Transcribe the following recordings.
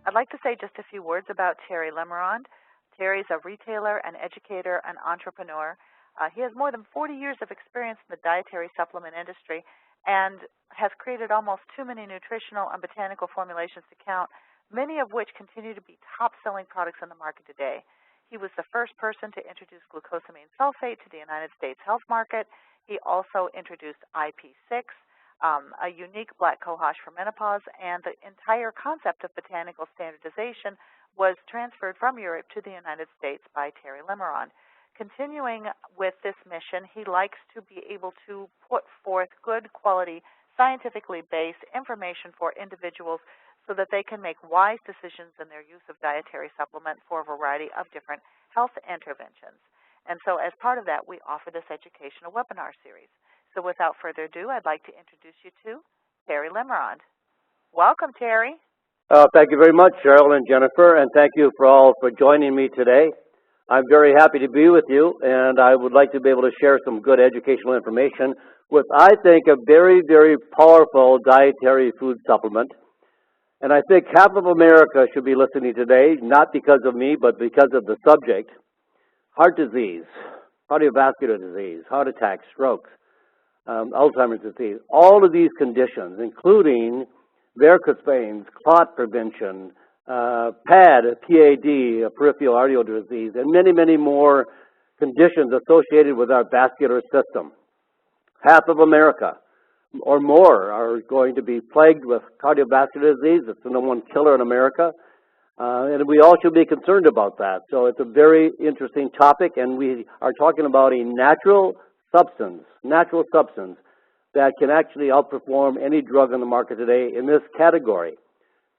I'd like to say just a few words about Terry Lemerond. Terry's a retailer, an educator, an entrepreneur. He has more than 40 years of experience in the dietary supplement industry and has created almost too many nutritional and botanical formulations to count, many of which continue to be top-selling products on the market today. He was the first person to introduce glucosamine sulfate to the United States health market. He also introduced IP6, a unique black cohosh for menopause, and the entire concept of botanical standardization was transferred from Europe to the United States by Terry Lemerond. Continuing with this mission, he likes to be able to put forth good quality, scientifically based information for individuals so that they can make wise decisions in their use of dietary supplement for a variety of different health interventions. And so as part of that, we offer this educational webinar series. So without further ado, I'd like to introduce you to Terry Lemerond. Welcome, Terry. Thank you very much, Cheryl and Jennifer, and thank you for joining me today. I'm very happy to be with you, and I would like to be able to share some good educational information with, I think, a very, very powerful dietary food supplement. And I think half of America should be listening today, not because of me, but because of the subject: heart disease, cardiovascular disease, heart attacks, strokes, Alzheimer's disease. All of these conditions, including varicose veins, clot prevention, PAD, PAD, peripheral artery disease, and many, many more conditions associated with our vascular system. Half of America or more are going to be plagued with cardiovascular disease. It's the number one killer in America, and we all should be concerned about that. So it's a very interesting topic, and we are talking about a natural substance that can actually outperform any drug on the market today in this category.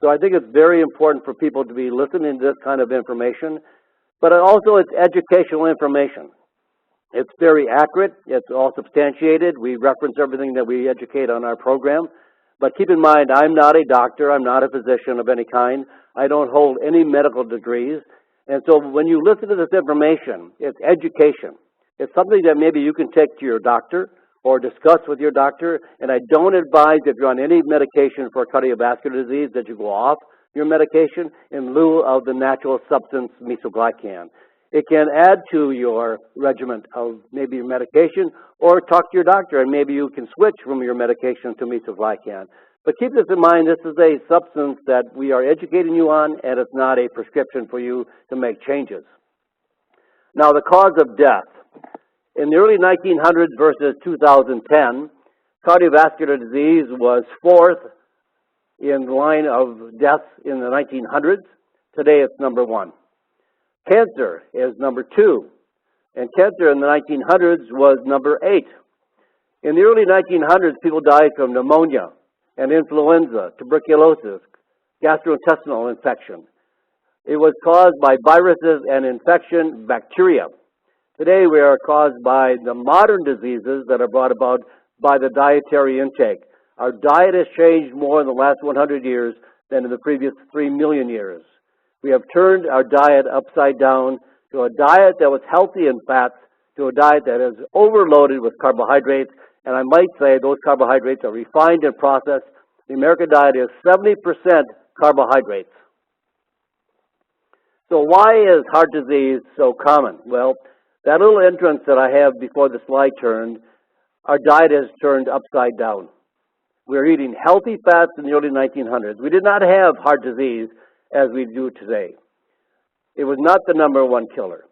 So I think it's very important for people to be listening to this kind of information, but also it's educational information. It's very accurate. It's all substantiated. We reference everything that we educate on our program. But keep in mind, I'm not a doctor. I'm not a physician of any kind. I don't hold any medical degrees. And so when you listen to this information, it's education. It's something that maybe you can take to your doctor or discuss with your doctor. And I don't advise, if you're on any medication for cardiovascular disease, that you go off your medication in lieu of the natural substance Mesoglycan. It can add to your regimen of maybe your medication, or talk to your doctor and maybe you can switch from your medication to Mesoglycan. But keep this in mind, this is a substance that we are educating you on, and it's not a prescription for you to make changes. Now, the cause of death. In the early 1900s versus 2010, cardiovascular disease was fourth in the line of deaths in the 1900s. Today it's number one. Cancer is number two, and cancer in the 1900s was number 8. In the early 1900s, people died from pneumonia and influenza, tuberculosis, gastrointestinal infection. It was caused by viruses and infection, bacteria. Today, we are caused by the modern diseases that are brought about by the dietary intake. Our diet has changed more in the last 100 years than in the previous 3 million years. We have turned our diet upside down to a diet that was healthy in fats, to a diet that is overloaded with carbohydrates, and I might say those carbohydrates are refined and processed. The American diet is 70% carbohydrates. So why is heart disease so common? Well, that little entrance that I have before the slide turned, our diet has turned upside down. We were eating healthy fats in the early 1900s. We did not have heart disease as we do today. It was not the number one killer.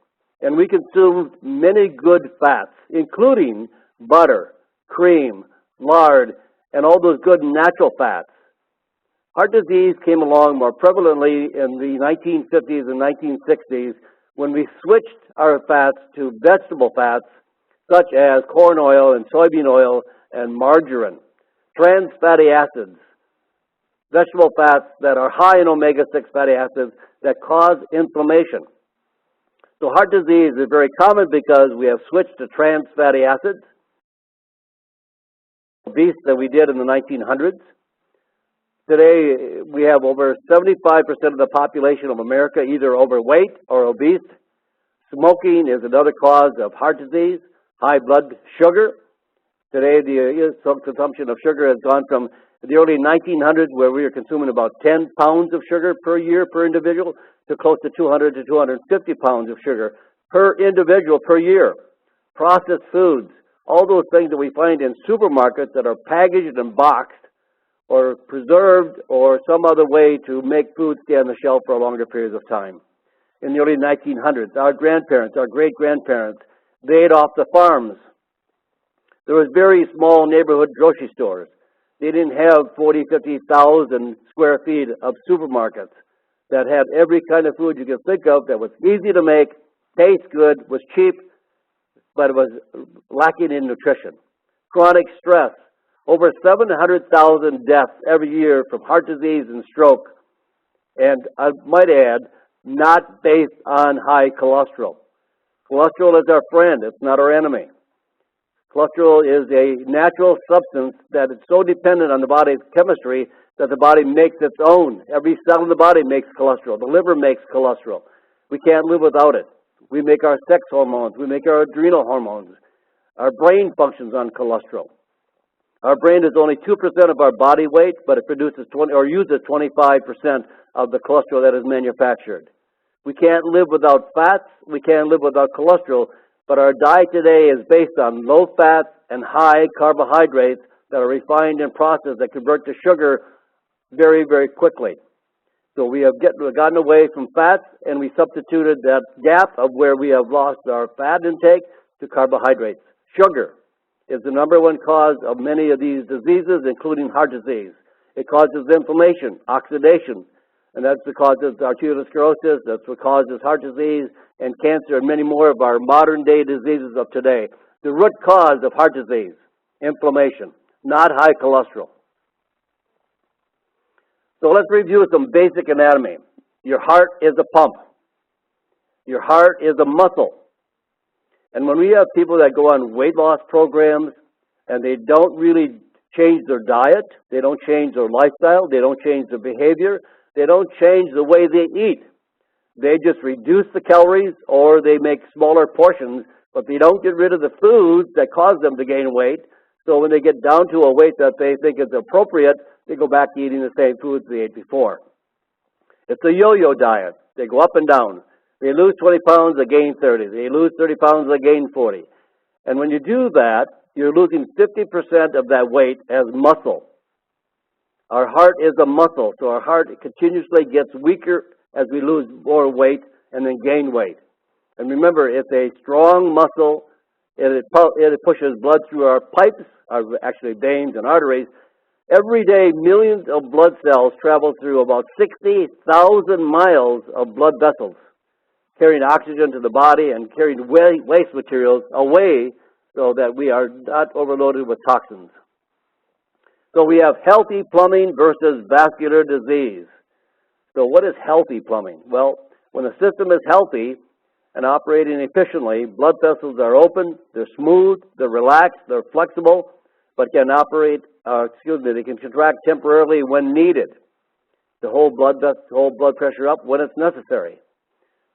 And we consumed many good fats, including butter, cream, lard, and all those good natural fats. Heart disease came along more prevalently in the 1950s and 1960s when we switched our fats to vegetable fats such as corn oil and soybean oil and margarine, trans fatty acids, vegetable fats that are high in omega-6 fatty acids that cause inflammation. So heart disease is very common because we have switched to trans fatty acids, obese that we did in the 1900s. Today, we have over 75% of the population of America either overweight or obese. Smoking is another cause of heart disease. High blood sugar. Today, the consumption of sugar has gone from In the early 1900s, where we were consuming about 10 pounds of sugar per year per individual, to close to 200 to 250 pounds of sugar per individual per year. Processed foods, all those things that we find in supermarkets that are packaged and boxed or preserved or some other way to make food stay on the shelf for longer periods of time. In the early 1900s, our grandparents, our great-grandparents, they ate off the farms. There was very small neighborhood grocery stores. They didn't have 40, 50,000 square feet of supermarkets that had every kind of food you could think of that was easy to make, tastes good, was cheap, but it was lacking in nutrition. Chronic stress. Over 700,000 deaths every year from heart disease and stroke. And I might add, not based on high cholesterol. Cholesterol is our friend, it's not our enemy. Cholesterol is a natural substance that is so dependent on the body's chemistry that the body makes its own. Every cell in the body makes cholesterol. The liver makes cholesterol. We can't live without it. We make our sex hormones. We make our adrenal hormones. Our brain functions on cholesterol. Our brain is only 2% of our body weight, but it produces uses 25% of the cholesterol that is manufactured. We can't live without fats. We can't live without cholesterol. But our diet today is based on low fat and high carbohydrates that are refined and processed that convert to sugar very, very quickly. So we have gotten away from fats, and we substituted that gap of where we have lost our fat intake to carbohydrates. Sugar is the number one cause of many of these diseases, including heart disease. It causes inflammation, oxidation, and that's what causes arteriosclerosis, that's what causes heart disease and cancer and many more of our modern-day diseases of today. The root cause of heart disease, inflammation, not high cholesterol. So let's review some basic anatomy. Your heart is a pump. Your heart is a muscle. And when we have people that go on weight loss programs and they don't really change their diet, they don't change their lifestyle, they don't change their behavior, they don't change the way they eat. They just reduce the calories or they make smaller portions, but they don't get rid of the foods that cause them to gain weight. So when they get down to a weight that they think is appropriate, they go back to eating the same foods they ate before. It's a yo-yo diet. They go up and down. They lose 20 pounds, they gain 30. They lose 30 pounds, they gain 40. And when you do that, you're losing 50% of that weight as muscle. Our heart is a muscle, so our heart continuously gets weaker as we lose more weight and then gain weight. And remember, it's a strong muscle. It pushes blood through our pipes, actually veins and arteries. Every day, millions of blood cells travel through about 60,000 miles of blood vessels, carrying oxygen to the body and carrying waste materials away so that we are not overloaded with toxins. So we have healthy plumbing versus vascular disease. So what is healthy plumbing? Well, when the system is healthy and operating efficiently, blood vessels are open, they're smooth, they're relaxed, they're flexible, but can they can contract temporarily when needed to hold blood pressure up when it's necessary,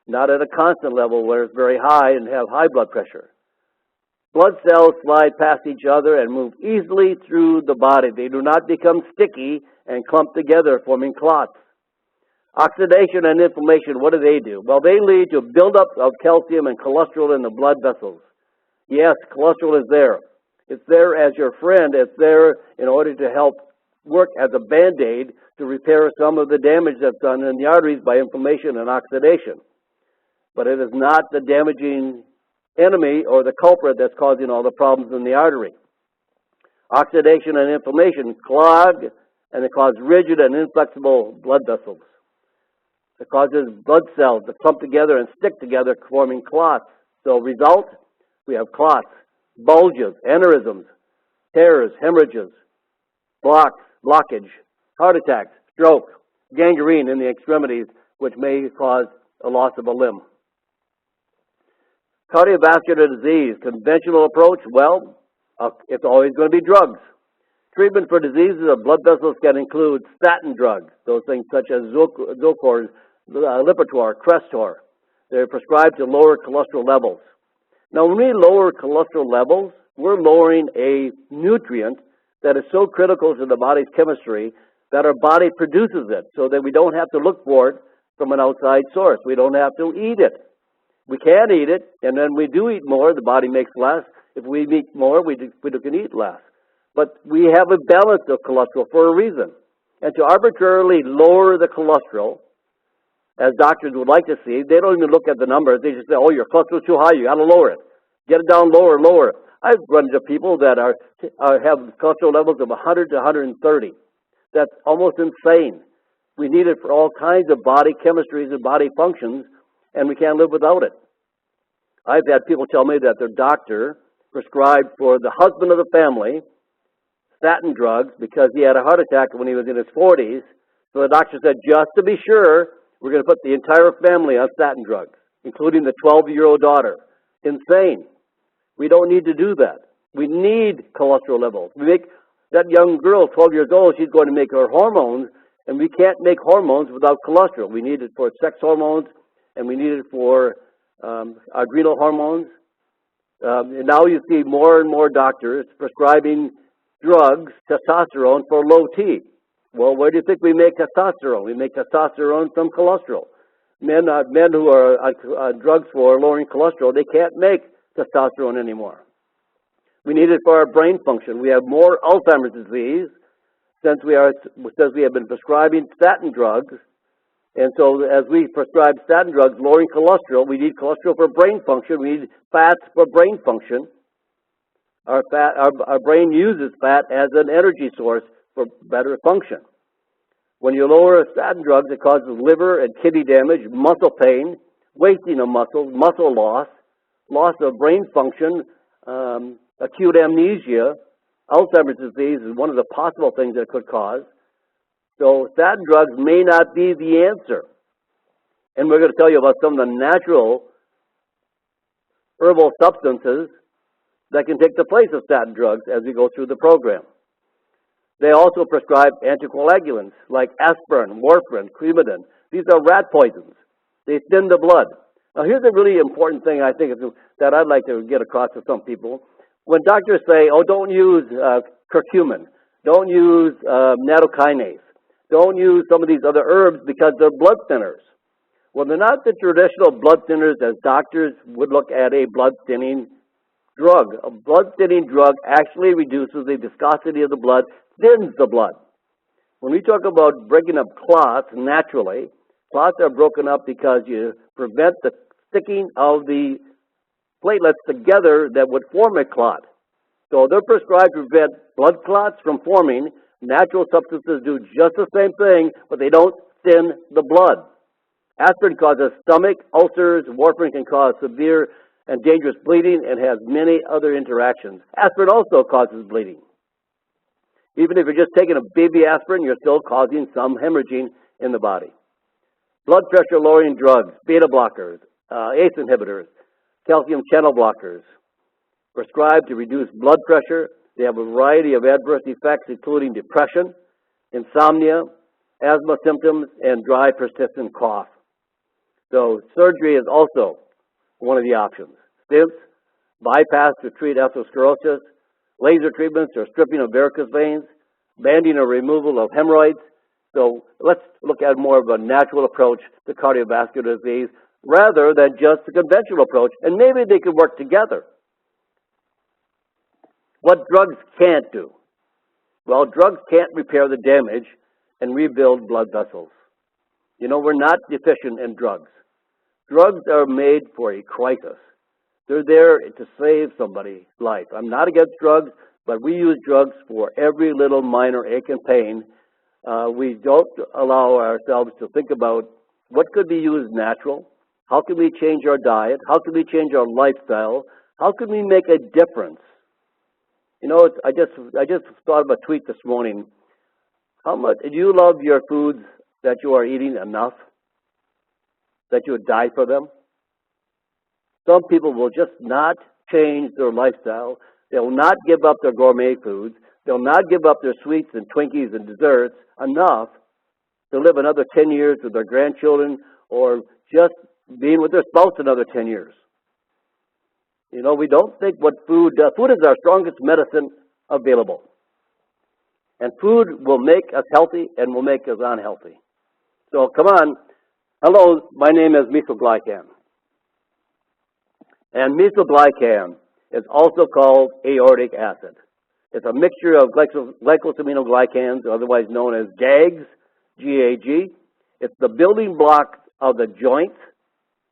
not at a constant level where it's very high and have high blood pressure. Blood cells slide past each other and move easily through the body. They do not become sticky and clump together, forming clots. Oxidation and inflammation, what do? Well, they lead to buildup of calcium and cholesterol in the blood vessels. Yes, cholesterol is there. It's there as your friend. It's there in order to help work as a Band-Aid to repair some of the damage that's done in the arteries by inflammation and oxidation. But it is not the damaging enemy or the culprit that's causing all the problems in the artery. Oxidation and inflammation clog and it causes rigid and inflexible blood vessels. It causes blood cells to clump together and stick together, forming clots. So result, we have clots, bulges, aneurysms, tears, hemorrhages, blockage, heart attacks, stroke, gangrene in the extremities, which may cause a loss of a limb. Cardiovascular disease, conventional approach, well, it's always going to be drugs. Treatment for diseases of blood vessels can include statin drugs, those things such as Zocor, Lipitor, Crestor. They're prescribed to lower cholesterol levels. Now, when we lower cholesterol levels, we're lowering a nutrient that is so critical to the body's chemistry that our body produces it so that we don't have to look for it from an outside source. We don't have to eat it. We can eat it, and then we do eat more, the body makes less. If we eat more, we can eat less. But we have a balance of cholesterol for a reason. And to arbitrarily lower the cholesterol, as doctors would like to see, they don't even look at the numbers. They just say, oh, your cholesterol's too high, you got to lower it. Get it down lower, lower it. I've run into people that have cholesterol levels of 100 to 130. That's almost insane. We need it for all kinds of body chemistries and body functions, and we can't live without it. I've had people tell me that their doctor prescribed for the husband of the family statin drugs because he had a heart attack when he was in his 40s. So the doctor said, just to be sure, we're going to put the entire family on statin drugs, including the 12-year-old daughter. Insane. We don't need to do that. We need cholesterol levels. We make that young girl, 12 years old, she's going to make her hormones, and we can't make hormones without cholesterol. We need it for sex hormones, and we need it for adrenal hormones. And now you see more and more doctors prescribing drugs, testosterone, for low T. Well, where do you think we make testosterone? We make testosterone from cholesterol. Men who are on drugs for lowering cholesterol, they can't make testosterone anymore. We need it for our brain function. We have more Alzheimer's disease since we have been prescribing statin drugs. And so as we prescribe statin drugs, lowering cholesterol, we need cholesterol for brain function. We need fats for brain function. Our brain uses fat as an energy source for better function. When you lower statin drugs, it causes liver and kidney damage, muscle pain, wasting of muscle loss, loss of brain function, acute amnesia. Alzheimer's disease is one of the possible things that it could cause. So statin drugs may not be the answer. And we're going to tell you about some of the natural herbal substances that can take the place of statin drugs as we go through the program. They also prescribe anticoagulants like aspirin, warfarin, Coumadin. These are rat poisons. They thin the blood. Now here's a really important thing I think that I'd like to get across to some people. When doctors say, oh, don't use curcumin, don't use nattokinase, don't use some of these other herbs because they're blood thinners. Well, they're not the traditional blood thinners as doctors would look at a blood thinning drug. A blood thinning drug actually reduces the viscosity of the blood, thins the blood. When we talk about breaking up clots naturally, clots are broken up because you prevent the sticking of the platelets together that would form a clot. So they're prescribed to prevent blood clots from forming. Natural substances do just the same thing, but they don't thin the blood. Aspirin causes stomach ulcers. Warfarin can cause severe and dangerous bleeding and has many other interactions. Aspirin also causes bleeding. Even if you're just taking a baby aspirin, you're still causing some hemorrhaging in the body. Blood pressure lowering drugs, beta blockers, ACE inhibitors, calcium channel blockers, prescribed to reduce blood pressure. They have a variety of adverse effects, including depression, insomnia, asthma symptoms, and dry, persistent cough. So surgery is also one of the options. Stents, bypass to treat atherosclerosis, laser treatments or stripping of varicose veins, banding or removal of hemorrhoids. So let's look at more of a natural approach to cardiovascular disease rather than just the conventional approach, and maybe they could work together. What drugs can't do? Well, drugs can't repair the damage and rebuild blood vessels. You know, we're not deficient in drugs. Drugs are made for a crisis. They're there to save somebody's life. I'm not against drugs, but we use drugs for every little minor ache and pain. We don't allow ourselves to think about what could be used natural. How can we change our diet? How can we change our lifestyle? How can we make a difference? You know, I just thought of a tweet this morning. How much do you love your foods that you are eating enough that you would die for them? Some people will just not change their lifestyle. They'll not give up their gourmet foods. They'll not give up their sweets and Twinkies and desserts enough to live another 10 years with their grandchildren or just being with their spouse another 10 years. You know, we don't think what food is our strongest medicine available. And food will make us healthy and will make us unhealthy. So come on. Hello, my name is Mesoglycan. And mesoglycan is also called aortic acid. It's a mixture of glycosaminoglycans, otherwise known as GAGs, G-A-G. It's the building block of the joints,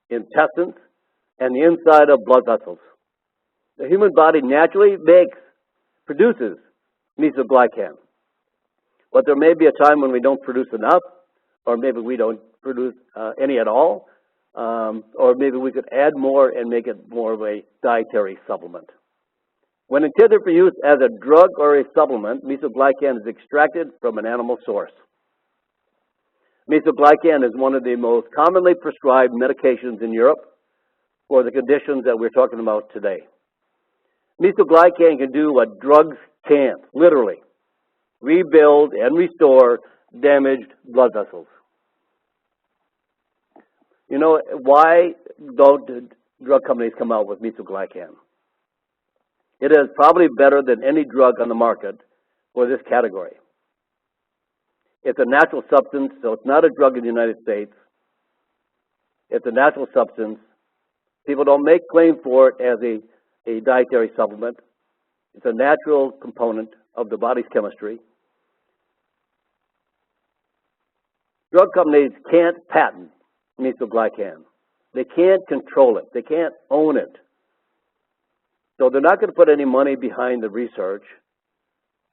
intestines, and the inside of blood vessels. The human body naturally produces mesoglycan. But there may be a time when we don't produce enough, or maybe we don't produce any at all, or maybe we could add more and make it more of a dietary supplement. When intended for use as a drug or a supplement, mesoglycan is extracted from an animal source. Mesoglycan is one of the most commonly prescribed medications in Europe for the conditions that we're talking about today. Mesoglycan can do what drugs can't, literally. Rebuild and restore damaged blood vessels. You know, why don't drug companies come out with mesoglycan? It is probably better than any drug on the market for this category. It's a natural substance, so it's not a drug in the United States. It's a natural substance. People don't make claim for it as a dietary supplement. It's a natural component of the body's chemistry. Drug companies can't patent mesoglycan. They can't control it. They can't own it. So they're not going to put any money behind the research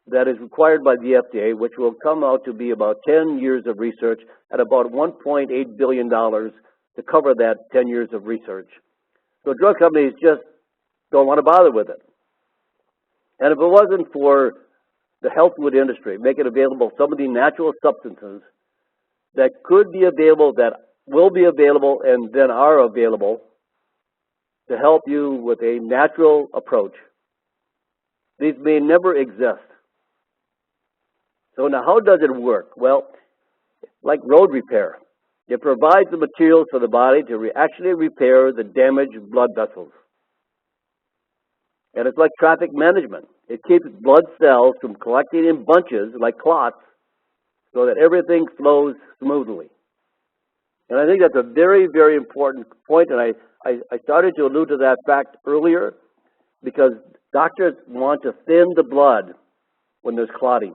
that is required by the FDA, which will come out to be about 10 years of research at about $1.8 billion to cover that 10 years of research. So drug companies just don't want to bother with it. And if it wasn't for the health food industry making available some of the natural substances that could be available, that will be available, and then are available to help you with a natural approach, these may never exist. So now how does it work? Well, like road repair, it provides the materials for the body to actually repair the damaged blood vessels. And it's like traffic management. It keeps blood cells from collecting in bunches like clots so that everything flows smoothly. And I think that's a very, very important point, and I started to allude to that fact earlier because doctors want to thin the blood when there's clotting.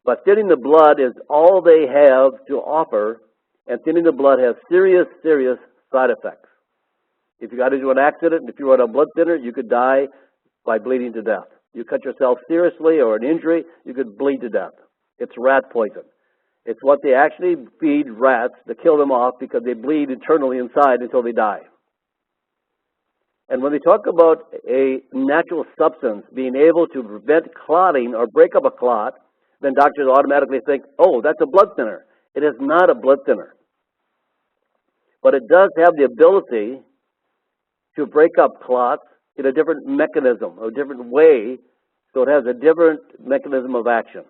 But thinning the blood is all they have to offer, and thinning the blood has serious, serious side effects. If you got into an accident, if you were on a blood thinner, you could die by bleeding to death. You cut yourself seriously or an injury, you could bleed to death. It's rat poison. It's what they actually feed rats to kill them off because they bleed internally inside until they die. And when they talk about a natural substance being able to prevent clotting or break up a clot, then doctors automatically think, oh, that's a blood thinner. It is not a blood thinner. But it does have the ability to break up clots in a different mechanism, or a different way, so it has a different mechanism of action.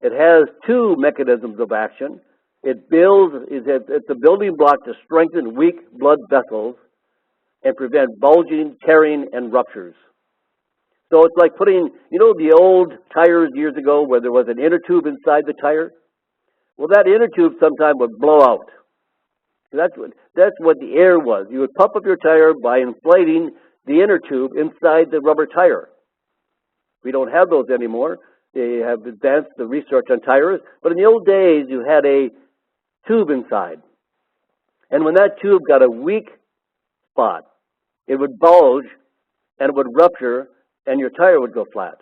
It has two mechanisms of action. It's a building block to strengthen weak blood vessels and prevent bulging, tearing, and ruptures. So it's like putting, you know, the old tires years ago where there was an inner tube inside the tire? Well, that inner tube sometimes would blow out. That's what the air was. You would pump up your tire by inflating the inner tube inside the rubber tire. We don't have those anymore. They have advanced the research on tires. But in the old days, you had a tube inside. And when that tube got a weak spot, it would bulge and it would rupture and your tire would go flat.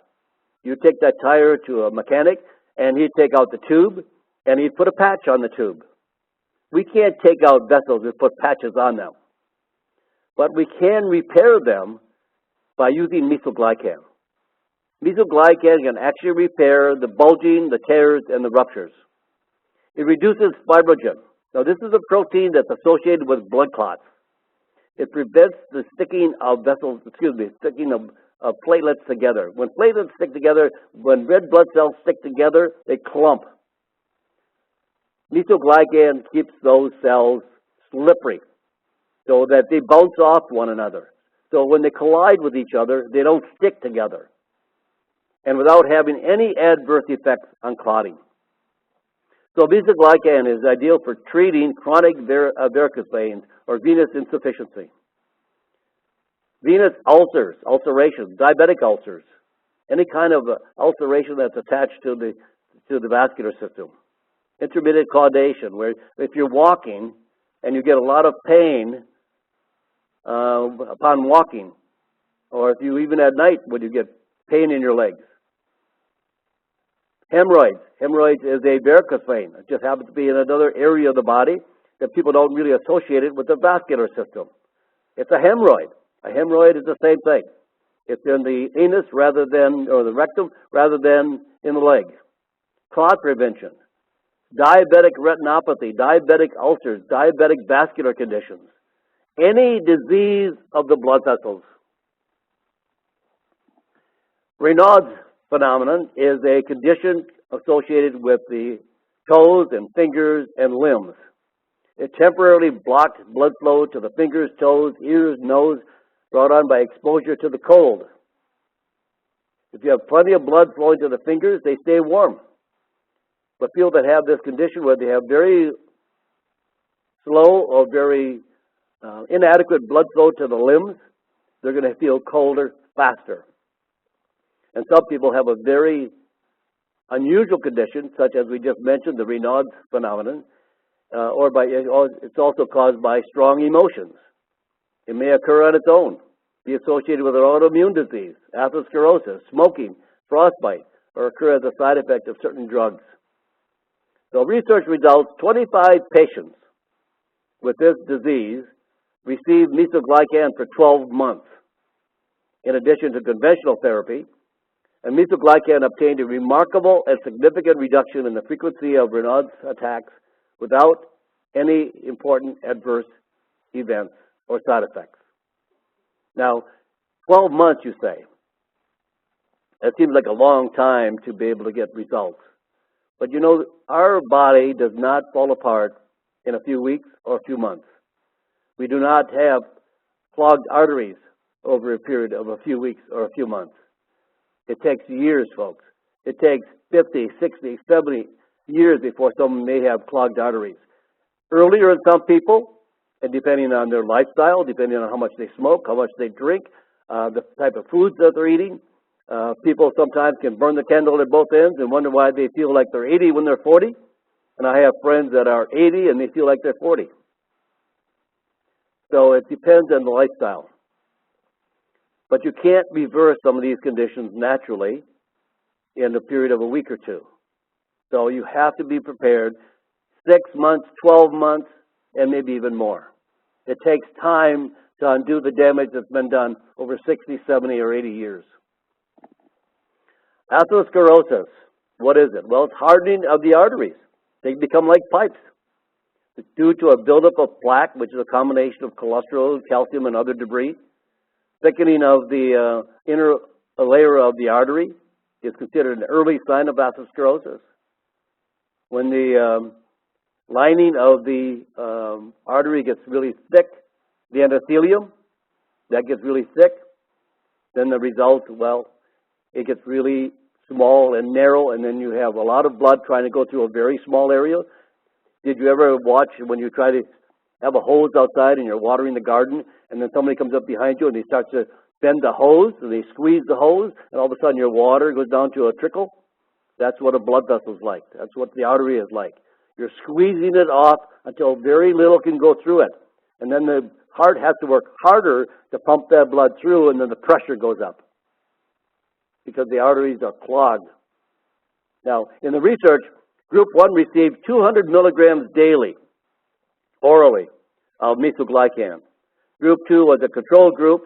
You'd take that tire to a mechanic and he'd take out the tube and he'd put a patch on the tube. We can't take out vessels and put patches on them. But we can repair them by using mesoglycan. Mesoglycan can actually repair the bulging, the tears, and the ruptures. It reduces fibrogen. Now, this is a protein that's associated with blood clots. It prevents the sticking of platelets together. When platelets stick together, when red blood cells stick together, they clump. Mesoglycan keeps those cells slippery so that they bounce off one another. So when they collide with each other, they don't stick together. and without having any adverse effects on clotting. So Mesoglycan is ideal for treating chronic varicose veins or venous insufficiency. Venous ulcers, ulcerations, diabetic ulcers, any kind of ulceration that's attached to the vascular system. Intermittent caudation, where if you're walking and you get a lot of pain upon walking, or if you even at night when you get pain in your legs. Hemorrhoids. Hemorrhoids is a varicose vein. It just happens to be in another area of the body that people don't really associate it with the vascular system. It's a hemorrhoid. A hemorrhoid is the same thing. It's in the anus rather than, or the rectum, rather than in the leg. Clot prevention. Diabetic retinopathy, diabetic ulcers, diabetic vascular conditions. Any disease of the blood vessels. Raynaud's phenomenon is a condition associated with the toes and fingers and limbs. It temporarily blocks blood flow to the fingers, toes, ears, nose, brought on by exposure to the cold. If you have plenty of blood flowing to the fingers, they stay warm. But people that have this condition where they have very slow or very inadequate blood flow to the limbs, they're going to feel colder faster. And some people have a very unusual condition, such as we just mentioned, the Raynaud's phenomenon, it's also caused by strong emotions. It may occur on its own, be associated with an autoimmune disease, atherosclerosis, smoking, frostbite, or occur as a side effect of certain drugs. So research results, 25 patients with this disease received Mesoglycan for 12 months, in addition to conventional therapy, and Mesoglycan obtained a remarkable and significant reduction in the frequency of Raynaud's attacks without any important adverse events or side effects. Now, 12 months, you say. That seems like a long time to be able to get results. But you know, our body does not fall apart in a few weeks or a few months. We do not have clogged arteries over a period of a few weeks or a few months. It takes years, folks. It takes 50, 60, 70 years before someone may have clogged arteries. Earlier in some people, and depending on their lifestyle, depending on how much they smoke, how much they drink, the type of foods that they're eating, people sometimes can burn the candle at both ends and wonder why they feel like they're 80 when they're 40. And I have friends that are 80 and they feel like they're 40. So it depends on the lifestyle. But you can't reverse some of these conditions naturally in a period of a week or two. So you have to be prepared 6 months, 12 months, and maybe even more. It takes time to undo the damage that's been done over 60, 70, or 80 years. Atherosclerosis, what is it? Well, it's hardening of the arteries. They become like pipes. It's due to a buildup of plaque, which is a combination of cholesterol, calcium, and other debris. Thickening of the inner layer of the artery is considered an early sign of atherosclerosis. When the lining of the artery gets really thick, the endothelium, that gets really thick, then the result, well, it gets really small and narrow, and then you have a lot of blood trying to go through a very small area. Did you ever watch when you try to have a hose outside and you're watering the garden, and then somebody comes up behind you and they start to bend the hose, and they squeeze the hose, and all of a sudden your water goes down to a trickle? That's what a blood vessel is like. That's what the artery is like. You're squeezing it off until very little can go through it. And then the heart has to work harder to pump that blood through, and then the pressure goes up because the arteries are clogged. Now, in the research, Group 1 received 200 milligrams daily, orally, of Mesoglycan. Group 2 was a control group.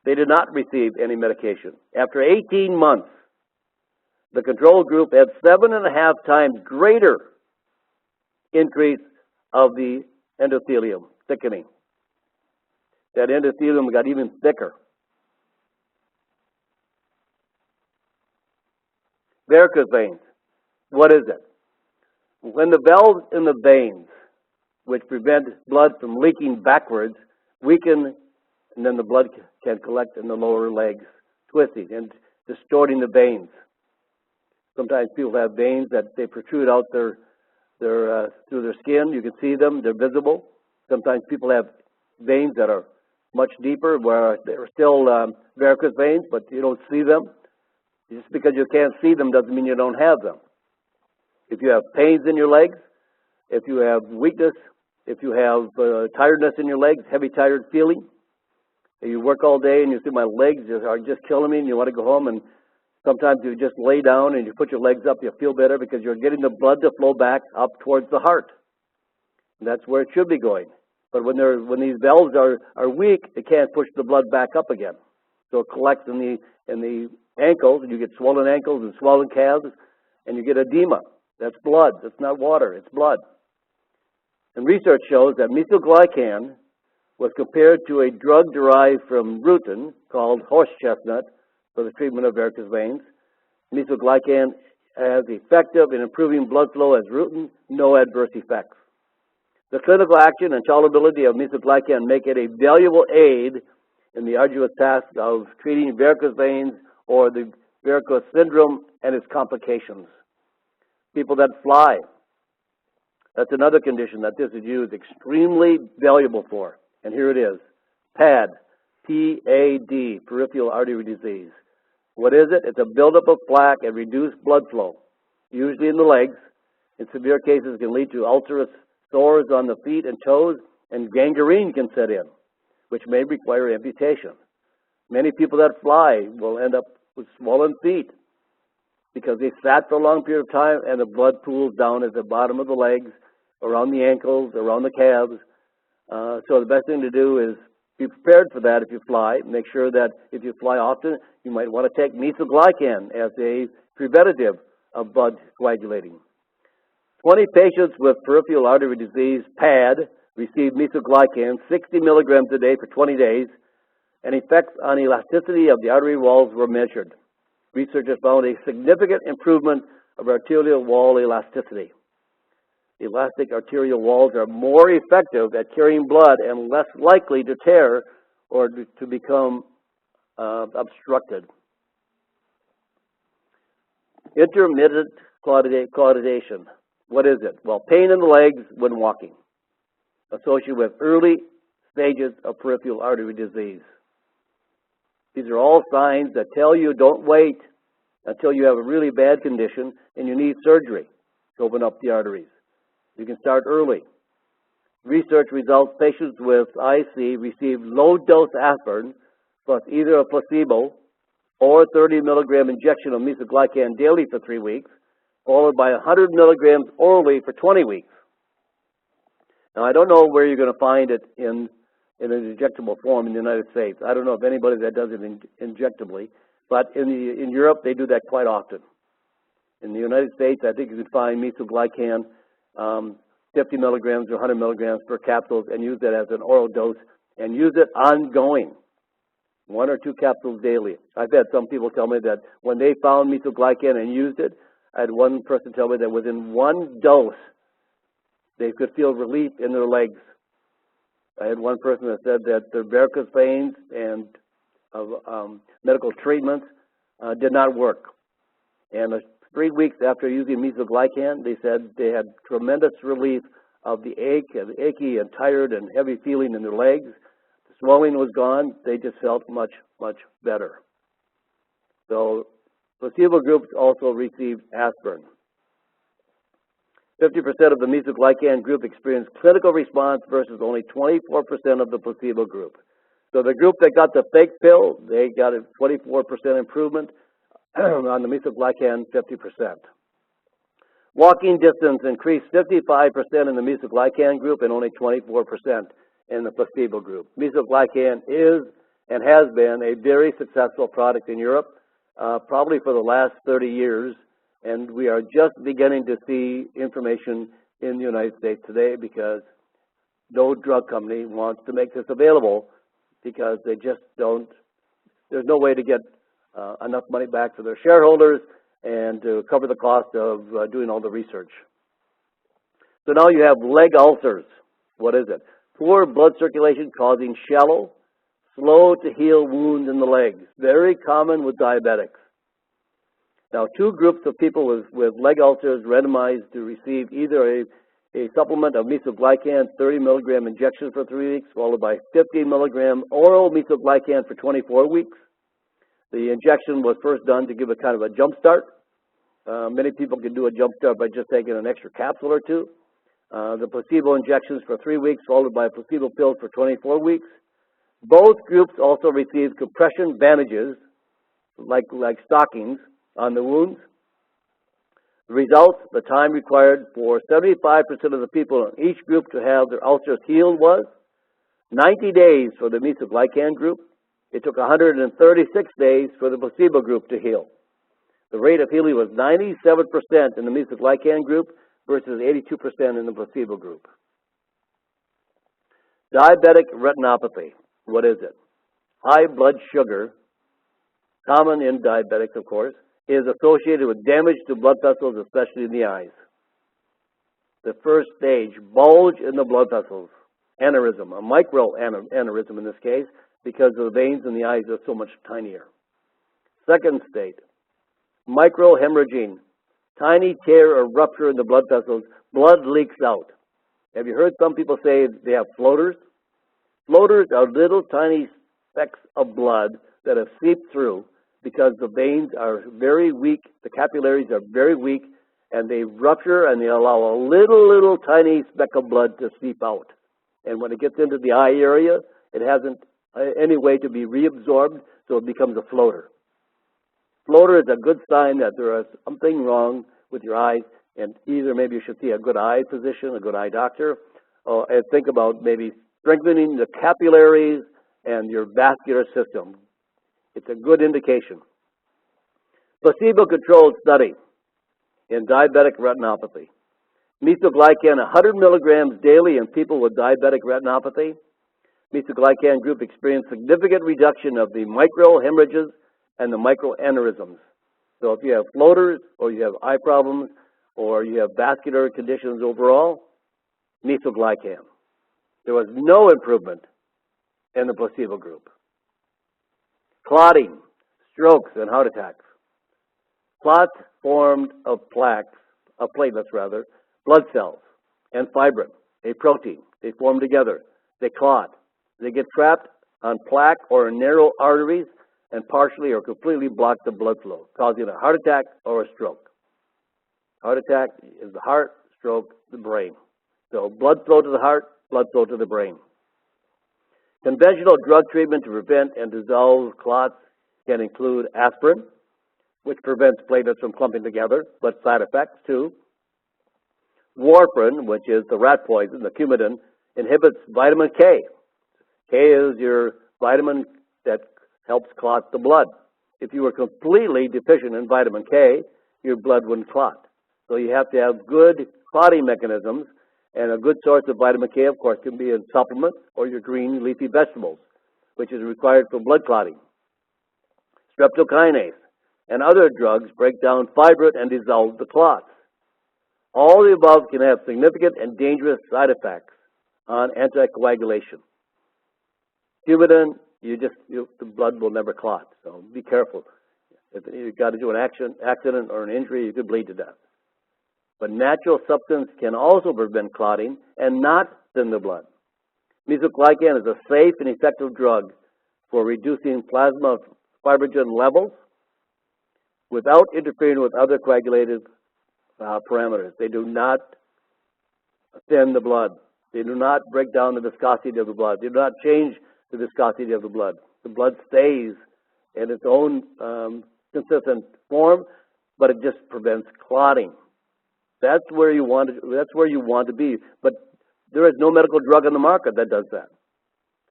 They did not receive any medication. After 18 months, the control group had 7.5 times greater increase of the endothelium, thickening. That endothelium got even thicker. Varicose veins. What is it? When the valves in the veins, which prevent blood from leaking backwards, weaken, and then the blood can collect in the lower legs, twisting. And distorting the veins. Sometimes people have veins that they protrude out through their skin. You can see them; they're visible. Sometimes people have veins that are much deeper, where they're still varicose veins, but you don't see them. Just because you can't see them doesn't mean you don't have them. If you have pains in your legs, if you have weakness, if you have tiredness in your legs, heavy tired feeling, and you work all day and you see my legs are just killing me and you want to go home, and sometimes you just lay down and you put your legs up, you feel better because you're getting the blood to flow back up towards the heart. And that's where it should be going. But when these valves are weak, it can't push the blood back up again. So it collects in the ankles, and you get swollen ankles and swollen calves, and you get edema. That's blood. That's not water. It's blood. And research shows that mesoglycan was compared to a drug derived from rutin called horse chestnut for the treatment of varicose veins. Mesoglycan as effective in improving blood flow as rutin, no adverse effects. The clinical action and tolerability of mesoglycan make it a valuable aid in the arduous task of treating varicose veins or the varicose syndrome and its complications. People that fly, that's another condition that this is used extremely valuable for. And here it is, PAD, P-A-D, peripheral artery disease. What is it? It's a buildup of plaque and reduced blood flow, usually in the legs. In severe cases, it can lead to ulcerous sores on the feet and toes, and gangrene can set in, which may require amputation. Many people that fly will end up with swollen feet because they sat for a long period of time and the blood pools down at the bottom of the legs, around the ankles, around the calves. So the best thing to do is be prepared for that if you fly. Make sure that if you fly often, you might want to take mesoglycan as a preventative of blood coagulating. 20 patients with peripheral artery disease, PAD, received mesoglycan 60 milligrams a day for 20 days, and effects on elasticity of the artery walls were measured. Researchers found a significant improvement of arterial wall elasticity. Elastic arterial walls are more effective at carrying blood and less likely to tear or to become obstructed. Intermittent coagulation. What is it? Well, pain in the legs when walking, associated with early stages of peripheral artery disease. These are all signs that tell you don't wait until you have a really bad condition and you need surgery to open up the arteries. You can start early. Research results patients with IC received low-dose aspirin plus either a placebo or 30 milligram injection of mesoglycan daily for 3 weeks, followed by 100 milligrams orally for 20 weeks. Now, I don't know where you're going to find it in an injectable form in the United States. I don't know of anybody that does it injectably, but in Europe, they do that quite often. In the United States, I think you can find mesoglycan 50 milligrams or 100 milligrams per capsule and use that as an oral dose and use it ongoing, 1 or 2 capsules daily. I've had some people tell me that when they found mesoglycan and used it, I had one person tell me that within 1 dose, they could feel relief in their legs. I had one person that said that their varicose veins and medical treatments did not work. And 3 weeks after using mesoglycan, they said they had tremendous relief of the achy and tired and heavy feeling in their legs. The swelling was gone. They just felt much, much better. So placebo groups also received aspirin. 50% of the mesoglycan group experienced clinical response versus only 24% of the placebo group. So the group that got the fake pill, they got a 24% improvement. On the mesoglycan, 50%. Walking distance increased 55% in the mesoglycan group and only 24% in the placebo group. Mesoglycan is and has been a very successful product in Europe, probably for the last 30 years, and we are just beginning to see information in the United States today because no drug company wants to make this available because they just don't, there's no way to get enough money back for their shareholders and to cover the cost of doing all the research. So now you have leg ulcers. What is it? Poor blood circulation causing shallow, slow to heal wounds in the legs. Very common with diabetics. Now, two groups of people with leg ulcers randomized to receive either a supplement of mesoglycan, 30 milligram injection for 3 weeks, followed by 15 milligram oral mesoglycan for 24 weeks. The injection was first done to give a kind of a jump start. Many people can do a jump start by just taking an extra capsule or two. The placebo injections for 3 weeks, followed by a placebo pill for 24 weeks. Both groups also received compression bandages, like stockings, on the wounds. The results, the time required for 75% of the people in each group to have their ulcers healed was 90 days for the mesoglycan group. It took 136 days for the placebo group to heal. The rate of healing was 97% in the mesoglycan group versus 82% in the placebo group. Diabetic retinopathy. What is it? High blood sugar, common in diabetics, of course, is associated with damage to blood vessels, especially in the eyes. The first stage, bulge in the blood vessels, aneurysm, a micro aneurysm in this case, because the veins in the eyes are so much tinier. Second state, microhemorrhaging, tiny tear or rupture in the blood vessels, blood leaks out. Have you heard some people say they have floaters? Floaters are little tiny specks of blood that have seeped through because the veins are very weak, the capillaries are very weak, and they rupture and they allow a little tiny speck of blood to seep out. And when it gets into the eye area, it hasn't any way to be reabsorbed, so it becomes a floater. Floater is a good sign that there is something wrong with your eyes, and either maybe you should see a good eye physician, a good eye doctor, and think about maybe strengthening the capillaries and your vascular system. It's a good indication. Placebo-controlled study in diabetic retinopathy. Mesoglycan 100 milligrams daily in people with diabetic retinopathy. Mesoglycan group experienced significant reduction of the microhemorrhages and the microaneurysms. So if you have floaters or you have eye problems or you have vascular conditions overall, mesoglycan. There was no improvement in the placebo group. Clotting, strokes, and heart attacks. Clots formed of platelets, blood cells, and fibrin, a protein. They form together. They clot. They get trapped on plaque or narrow arteries and partially or completely block the blood flow, causing a heart attack or a stroke. Heart attack is the heart, stroke, the brain. So blood flow to the heart, blood flow to the brain. Conventional drug treatment to prevent and dissolve clots can include aspirin, which prevents platelets from clumping together, but side effects too. Warfarin, which is the rat poison, the Coumadin, inhibits vitamin K. K is your vitamin that helps clot the blood. If you were completely deficient in vitamin K, your blood wouldn't clot. So you have to have good clotting mechanisms, and a good source of vitamin K, of course, can be in supplements or your green leafy vegetables, which is required for blood clotting. Streptokinase and other drugs break down fibrin and dissolve the clots. All the above can have significant and dangerous side effects on anticoagulation. Coumadin, the blood will never clot, so be careful. If you've got to do an accident or an injury, you could bleed to death. But natural substance can also prevent clotting and not thin the blood. Mesoglycan is a safe and effective drug for reducing plasma fibrogen levels without interfering with other coagulative parameters. They do not thin the blood. They do not break down the viscosity of the blood. They do not change the viscosity of the blood. The blood stays in its own consistent form, but it just prevents clotting. That's where you want to be. But there is no medical drug on the market that does that.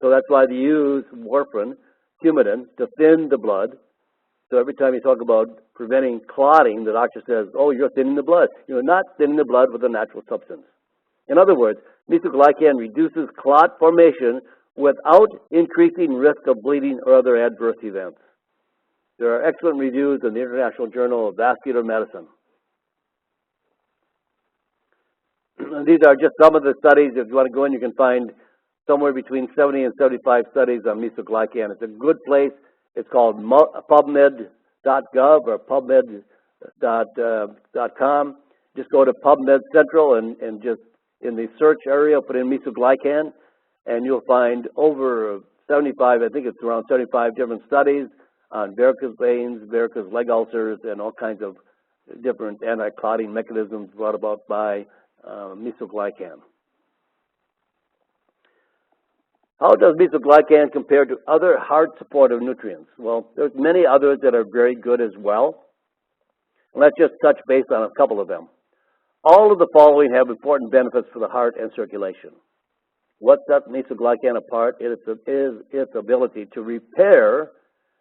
So that's why they use warfarin, Coumadin, to thin the blood. So every time you talk about preventing clotting, the doctor says, oh, you're thinning the blood. You're not thinning the blood with a natural substance. In other words, mesoglycan reduces clot formation without increasing risk of bleeding or other adverse events. There are excellent reviews in the International Journal of Vascular Medicine. These are just some of the studies. If you want to go in, you can find somewhere between 70 and 75 studies on mesoglycan. It's a good place. It's called PubMed.gov or PubMed com. Just go to PubMed Central and just in the search area put in Mesoglycan, and you'll find over 75, I think it's around 75 different studies on varicose veins, varicose leg ulcers, and all kinds of different anti-clotting mechanisms brought about by Mesoglycan. How does Mesoglycan compare to other heart supportive nutrients? Well, there's many others that are very good as well. Let's just touch base on a couple of them. All of the following have important benefits for the heart and circulation. What sets Mesoglycan apart is its ability to repair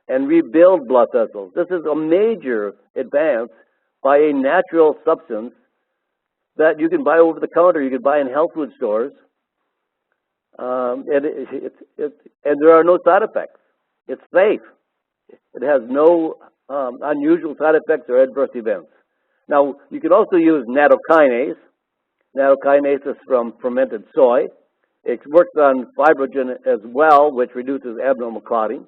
and rebuild blood vessels. This is a major advance by a natural substance that you can buy over the counter, you can buy in health food stores, and there are no side effects. It's safe. It has no unusual side effects or adverse events. Now, you can also use nattokinase. Nattokinase is from fermented soy. It works on fibrogen as well, which reduces abnormal clotting.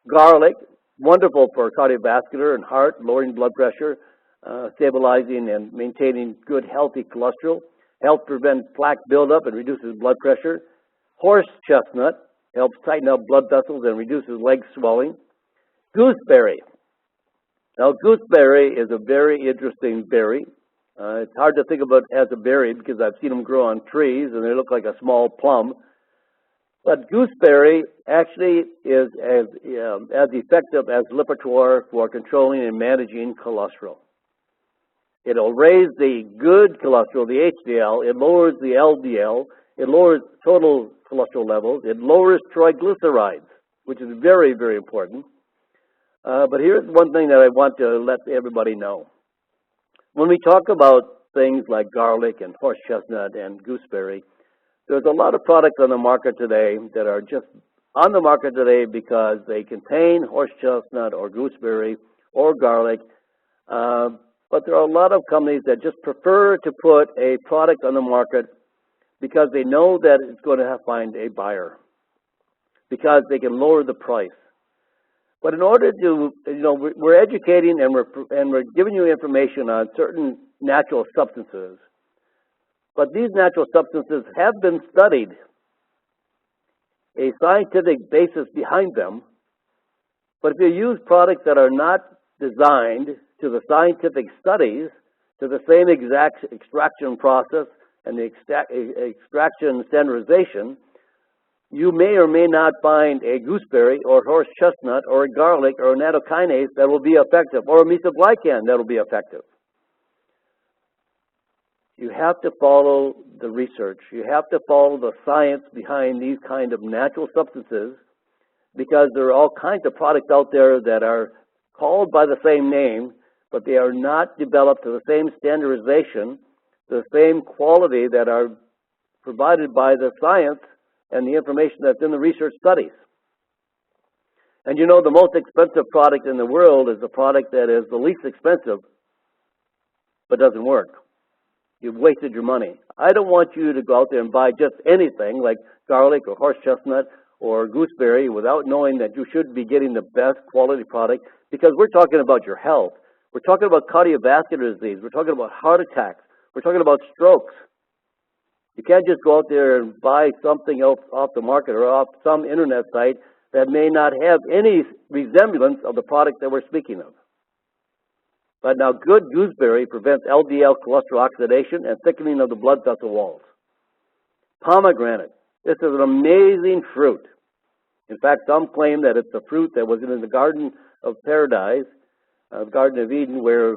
Garlic, wonderful for cardiovascular and heart, lowering blood pressure, stabilizing and maintaining good, healthy cholesterol. Helps prevent plaque buildup and reduces blood pressure. Horse chestnut helps tighten up blood vessels and reduces leg swelling. Gooseberry. Now, gooseberry is a very interesting berry. It's hard to think about as a berry because I've seen them grow on trees and they look like a small plum. But gooseberry actually is as effective as Lipitor for controlling and managing cholesterol. It'll raise the good cholesterol, the HDL. It lowers the LDL. It lowers total cholesterol levels. It lowers triglycerides, which is very, very important. But here's one thing that I want to let everybody know. When we talk about things like garlic and horse chestnut and gooseberry, there's a lot of products on the market today that are just on the market today because they contain horse chestnut or gooseberry or garlic. But there are a lot of companies that just prefer to put a product on the market because they know that it's going to find a buyer, because they can lower the price. But in order to, we're educating and we're giving you information on certain natural substances. But these natural substances have been studied, a scientific basis behind them. But if you use products that are not designed to the scientific studies, to the same exact extraction process and the extraction standardization, you may or may not find a gooseberry or horse chestnut or a garlic or a nattokinase that will be effective, or a mesoglycan that will be effective. You have to follow the research. You have to follow the science behind these kind of natural substances, because there are all kinds of products out there that are called by the same name, but they are not developed to the same standardization, the same quality that are provided by the science and the information that's in the research studies. And the most expensive product in the world is the product that is the least expensive, but doesn't work. You've wasted your money. I don't want you to go out there and buy just anything like garlic or horse chestnut or gooseberry without knowing that you should be getting the best quality product, because we're talking about your health. We're talking about cardiovascular disease. We're talking about heart attacks. We're talking about strokes. You can't just go out there and buy something else off the market or off some internet site that may not have any resemblance of the product that we're speaking of. But now, good gooseberry prevents LDL cholesterol oxidation and thickening of the blood vessel walls. Pomegranate. This is an amazing fruit. In fact, some claim that it's the fruit that was in the Garden of Paradise, Garden of Eden, where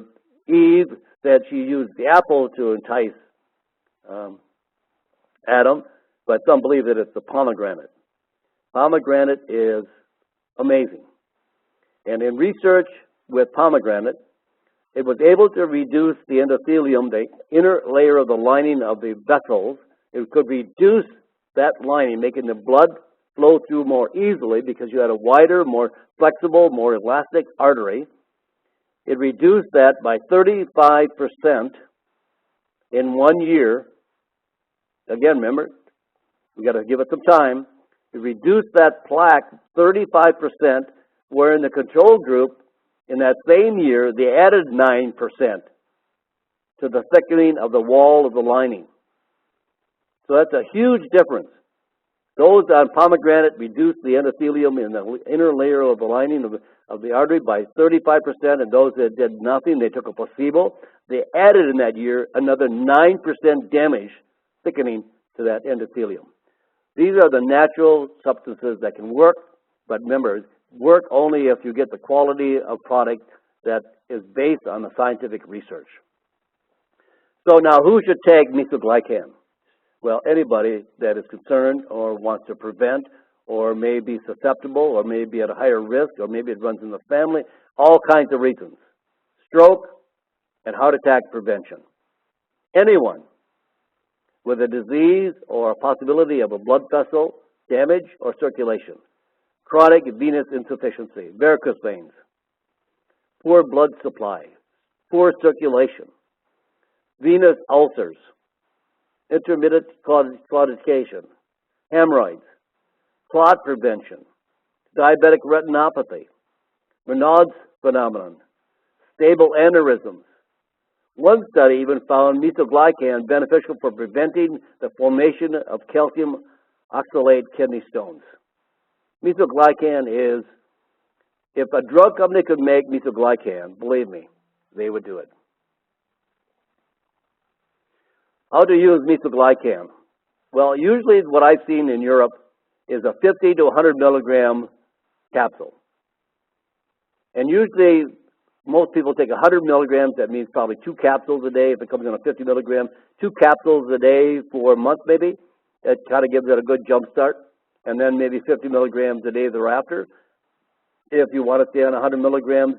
Eve said she used the apple to entice Adam, but some believe that it's the pomegranate. Pomegranate is amazing. And in research with pomegranate, it was able to reduce the endothelium, the inner layer of the lining of the vessels. It could reduce that lining, making the blood flow through more easily because you had a wider, more flexible, more elastic artery. It reduced that by 35% in 1 year. Again, remember, we got to give it some time. It reduced that plaque 35%, where in the control group, In that same year, they added 9% to the thickening of the wall of the lining. So that's a huge difference. Those on pomegranate reduced the endothelium in the inner layer of the lining of the artery by 35%, and those that did nothing, they took a placebo. They added in that year another 9% damage thickening to that endothelium. These are the natural substances that can work, but remember, work only if you get the quality of product that is based on the scientific research. So now, who should take Mesoglycan? Well, anybody that is concerned or wants to prevent or may be susceptible or may be at a higher risk or maybe it runs in the family, all kinds of reasons. Stroke and heart attack prevention. Anyone with a disease or a possibility of a blood vessel damage or circulation, chronic venous insufficiency, varicose veins, poor blood supply, poor circulation, venous ulcers, intermittent claudication, hemorrhoids, clot prevention, diabetic retinopathy, Raynaud's phenomenon, stable aneurysms. One study even found Mesoglycan beneficial for preventing the formation of calcium oxalate kidney stones. Mesoglycan is, if a drug company could make Mesoglycan, believe me, they would do it. How to use Mesoglycan? Well, usually what I've seen in Europe is a 50 to 100 milligram capsule. And usually most people take 100 milligrams, that means probably 2 capsules a day. If it comes in a 50 milligram, 2 capsules a day for a month maybe. That kind of gives it a good jump start. And then maybe 50 milligrams a day thereafter. If you want to stay on 100 milligrams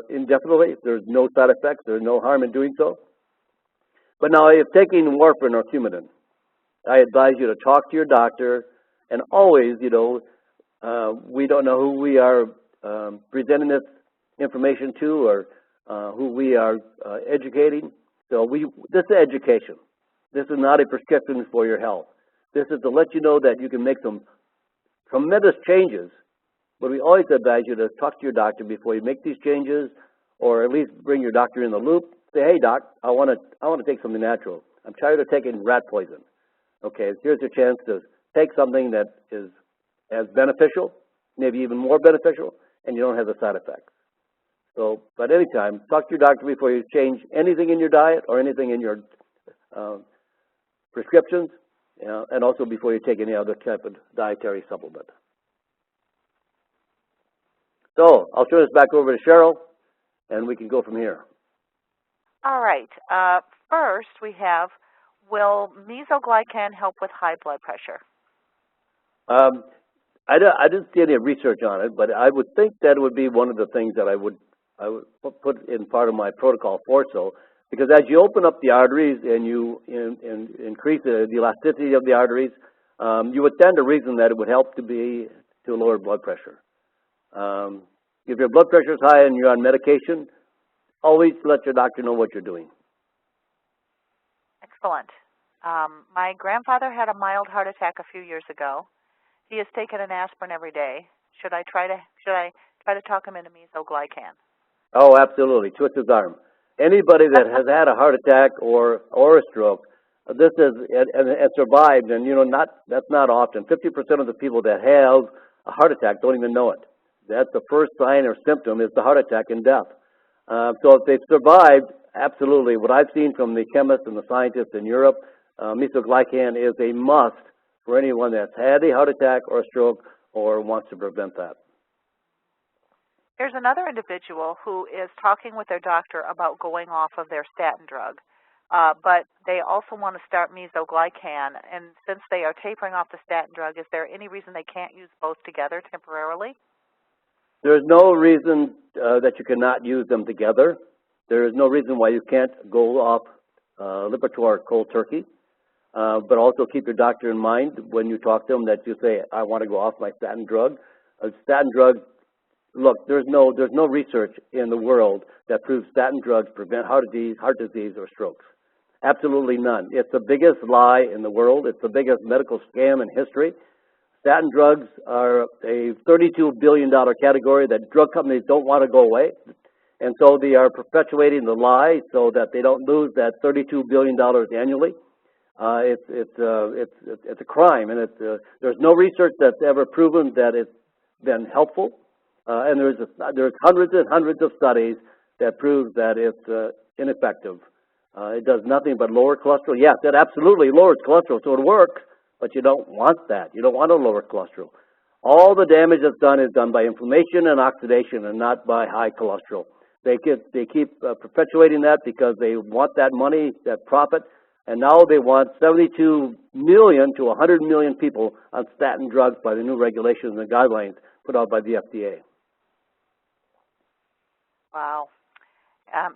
indefinitely, there's no side effects, there's no harm in doing so. But now, if taking warfarin or Coumadin, I advise you to talk to your doctor, and always, we don't know who we are presenting this information to or who we are educating. So this is education. This is not a prescription for your health. This is to let you know that you can make some tremendous changes, but we always advise you to talk to your doctor before you make these changes, or at least bring your doctor in the loop. Say, hey, doc, I want to take something natural. I'm tired of taking rat poison. Okay, here's your chance to take something that is as beneficial, maybe even more beneficial, and you don't have the side effects. So, but anytime, talk to your doctor before you change anything in your diet or anything in your prescriptions, and also before you take any other type of dietary supplement. So, I'll turn this back over to Cheryl, and we can go from here. All right. First, we have, will Mesoglycan help with high blood pressure? I didn't see any research on it, but I would think that would be one of the things that I would put in part of my protocol for so, because as you open up the arteries and you increase the elasticity of the arteries, you would tend to reason that it would help to lower blood pressure. If your blood pressure is high and you're on medication, always let your doctor know what you're doing. Excellent. My grandfather had a mild heart attack a few years ago. He has taken an aspirin every day. Should I try to talk him into Mesoglycan? Oh, absolutely. Twist his arm. Anybody that has had a heart attack or a stroke, this is and survived, and that's not often. 50% of the people that have a heart attack don't even know it. That's the first sign or symptom is the heart attack and death. So if they've survived, absolutely. What I've seen from the chemists and the scientists in Europe, Mesoglycan is a must for anyone that's had a heart attack or a stroke or wants to prevent that. There's another individual who is talking with their doctor about going off of their statin drug, but they also want to start Mesoglycan. And since they are tapering off the statin drug, is there any reason they can't use both together temporarily? There's no reason that you cannot use them together. There is no reason why you can't go off Lipitor cold turkey. But also keep your doctor in mind when you talk to them that you say, I want to go off my statin drug. A statin drug, look, there's no research in the world that proves statin drugs prevent heart disease or strokes. Absolutely none. It's the biggest lie in the world. It's the biggest medical scam in history. Statin drugs are a $32 billion category that drug companies don't want to go away. And so they are perpetuating the lie so that they don't lose that $32 billion annually. It's a crime, and there's no research that's ever proven that it's been helpful. And there's hundreds and hundreds of studies that prove that it's ineffective. It does nothing but lower cholesterol. Yes, it absolutely lowers cholesterol, so it works, but you don't want that. You don't want to lower cholesterol. All the damage that's done is done by inflammation and oxidation and not by high cholesterol. They keep perpetuating that because they want that money, that profit, and now they want 72 million to 100 million people on statin drugs by the new regulations and guidelines put out by the FDA. Wow.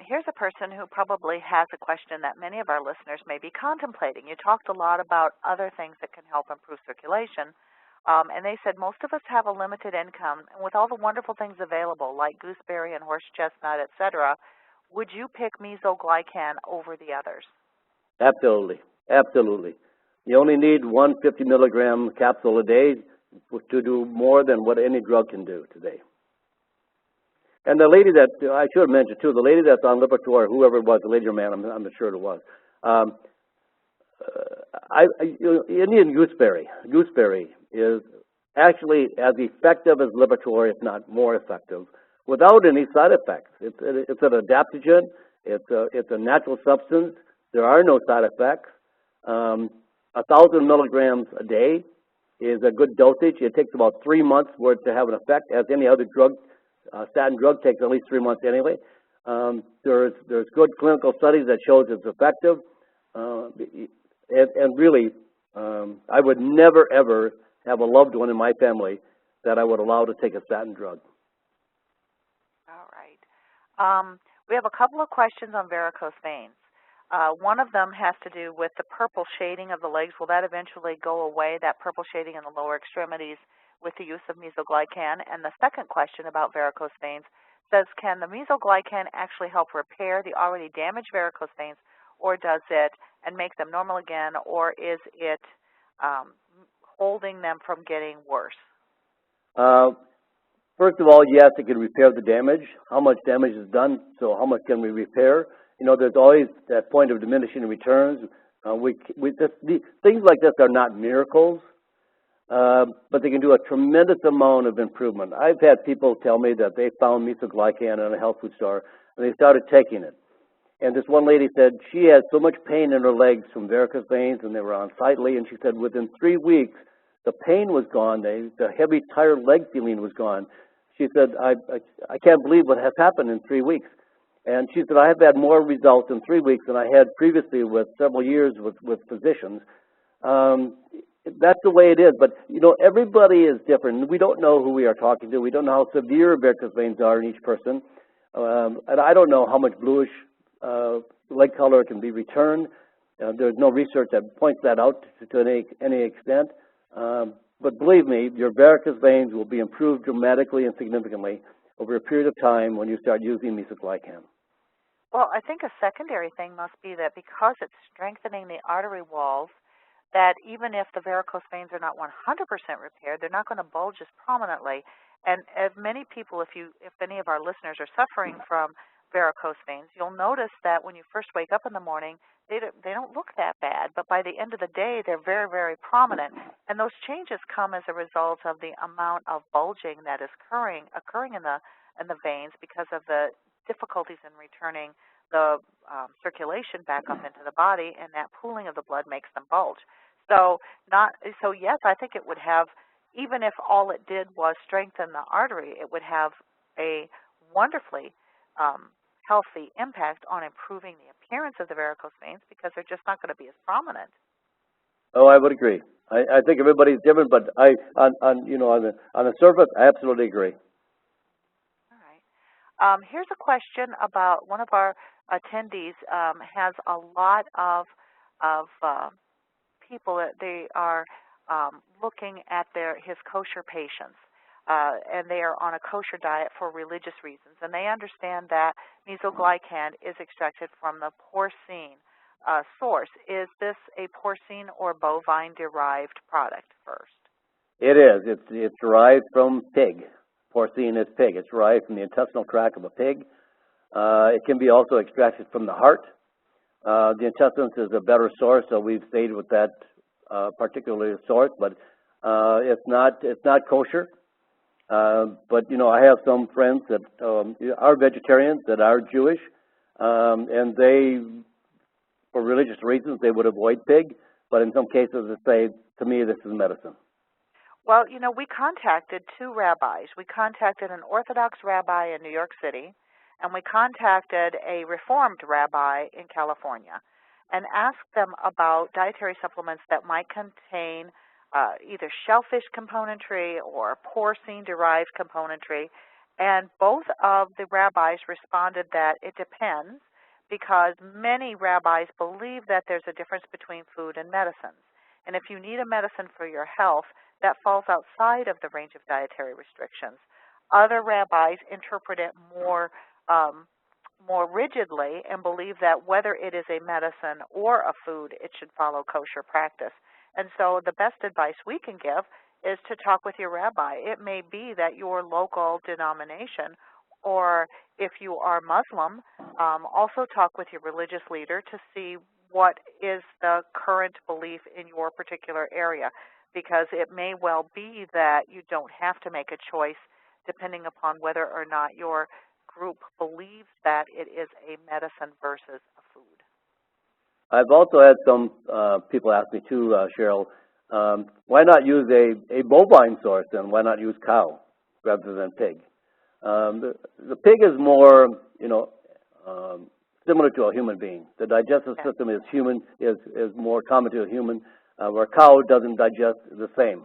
Here's a person who probably has a question that many of our listeners may be contemplating. You talked a lot about other things that can help improve circulation, and they said most of us have a limited income, and with all the wonderful things available like gooseberry and horse chestnut, etc., would you pick Mesoglycan over the others? Absolutely. Absolutely. You only need one 50-milligram capsule a day to do more than what any drug can do today. And the lady that, I should have mentioned too, the lady that's on Lipitor, whoever it was, the lady or man, I'm not sure it was, Indian gooseberry is actually as effective as Lipitor, if not more effective, without any side effects. It's an adaptogen. It's a natural substance. There are no side effects. 1,000 milligrams a day is a good dosage. It takes about 3 months for it to have an effect, as any other drug. Statin drug takes at least 3 months anyway. There's good clinical studies that shows it's effective. And really, I would never, ever have a loved one in my family that I would allow to take a statin drug. All right. We have a couple of questions on varicose veins. One of them has to do with the purple shading of the legs. Will that eventually go away, that purple shading in the lower extremities, with the use of Mesoglycan? And the second question about varicose veins says, can the Mesoglycan actually help repair the already damaged varicose veins, or does it, and make them normal again, or is it holding them from getting worse? First of all, yes, it can repair the damage. How much damage is done, so how much can we repair? You know, there's always that point of diminishing returns. Things like this are not miracles. But they can do a tremendous amount of improvement. I've had people tell me that they found Mesoglycan in a health food store, and they started taking it. And this one lady said she had so much pain in her legs from varicose veins, and they were unsightly, and she said within 3 weeks, the pain was gone, the heavy, tired leg feeling was gone. She said, I can't believe what has happened in 3 weeks. And she said, I have had more results in 3 weeks than I had previously with several years with physicians. That's the way it is, but you know, everybody is different. We don't know who we are talking to. We don't know how severe varicose veins are in each person, and I don't know how much bluish leg color can be returned. There's no research that points that out to any extent. But believe me, your varicose veins will be improved dramatically and significantly over a period of time when you start using Mesoglycan. Well, I think a secondary thing must be that because it's strengthening the artery walls, that even if the varicose veins are not 100% repaired, they're not going to bulge as prominently. And as many people, if any of our listeners are suffering from varicose veins, you'll notice that when you first wake up in the morning, they don't look that bad, but by the end of the day, they're very, very prominent. And those changes come as a result of the amount of bulging that is occurring in the veins because of the difficulties in returning the circulation back up into the body, and that pooling of the blood makes them bulge. So yes, I think it would have, even if all it did was strengthen the artery, it would have a wonderfully healthy impact on improving the appearance of the varicose veins because they're just not going to be as prominent. Oh, I would agree. I think everybody's different, but on the surface, I absolutely agree. All right. Here's a question about one of our attendees has a lot of people that they are looking at his kosher patients, and they are on a kosher diet for religious reasons, and they understand that Mesoglycan is extracted from the porcine source. Is this a porcine or bovine-derived product first? It is. It's derived from pig. Porcine is pig. It's derived from the intestinal tract of a pig. It can be also extracted from the heart. The intestines is a better source, so we've stayed with that particular source, but it's not kosher. But I have some friends that are vegetarians, that are Jewish, and they, for religious reasons, they would avoid pig. But in some cases, they say, to me, this is medicine. Well, we contacted two rabbis. We contacted an Orthodox rabbi in New York City, and we contacted a Reformed rabbi in California and asked them about dietary supplements that might contain either shellfish componentry or porcine-derived componentry. And both of the rabbis responded that it depends, because many rabbis believe that there's a difference between food and medicines. And if you need a medicine for your health, that falls outside of the range of dietary restrictions. Other rabbis interpret it more rigidly and believe that whether it is a medicine or a food, it should follow kosher practice. And so the best advice we can give is to talk with your rabbi. It may be that your local denomination, or if you are Muslim, also talk with your religious leader to see what is the current belief in your particular area, because it may well be that you don't have to make a choice depending upon whether or not your group believes that it is a medicine versus a food. I've also had some people ask me too, Cheryl, why not use a bovine source then? Why not use cow rather than pig? The pig is more, similar to a human being. The digestive system is more common to a human, where a cow doesn't digest the same.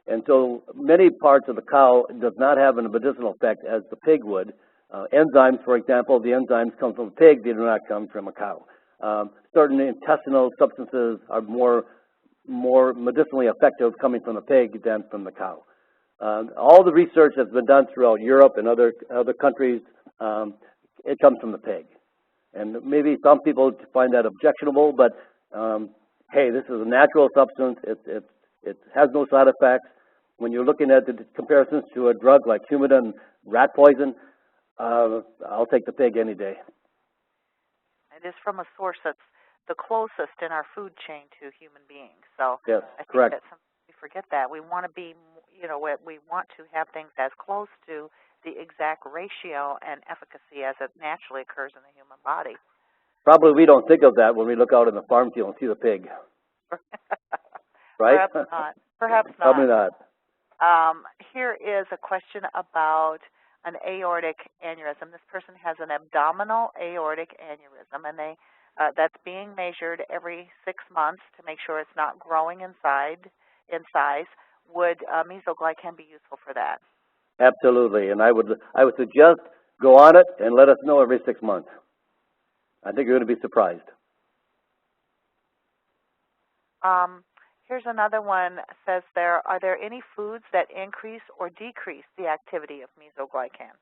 And so many parts of the cow does not have a medicinal effect as the pig would. Enzymes, for example, the enzymes come from a pig, they do not come from a cow. Certain intestinal substances are more medicinally effective coming from the pig than from the cow. All the research that's been done throughout Europe and other countries, it comes from the pig. And maybe some people find that objectionable, but hey, this is a natural substance. It has no side effects. When you're looking at the comparisons to a drug like Coumadin, rat poison, I'll take the pig any day. It is from a source that's the closest in our food chain to human beings. So yes, I think correct. that sometimes we forget that. We want to be, we want to have things as close to the exact ratio and efficacy as it naturally occurs in the human body. Probably we don't think of that when we look out in the farm field and see the pig. Right? Perhaps not. Perhaps not. Probably not. Here is a question about an aortic aneurysm. This person has an abdominal aortic aneurysm, and that's being measured every 6 months to make sure it's not growing in size. Would Mesoglycan be useful for that? Absolutely, and I would suggest go on it and let us know every 6 months. I think you're going to be surprised. Here's another one. Says are there any foods that increase or decrease the activity of Mesoglycan?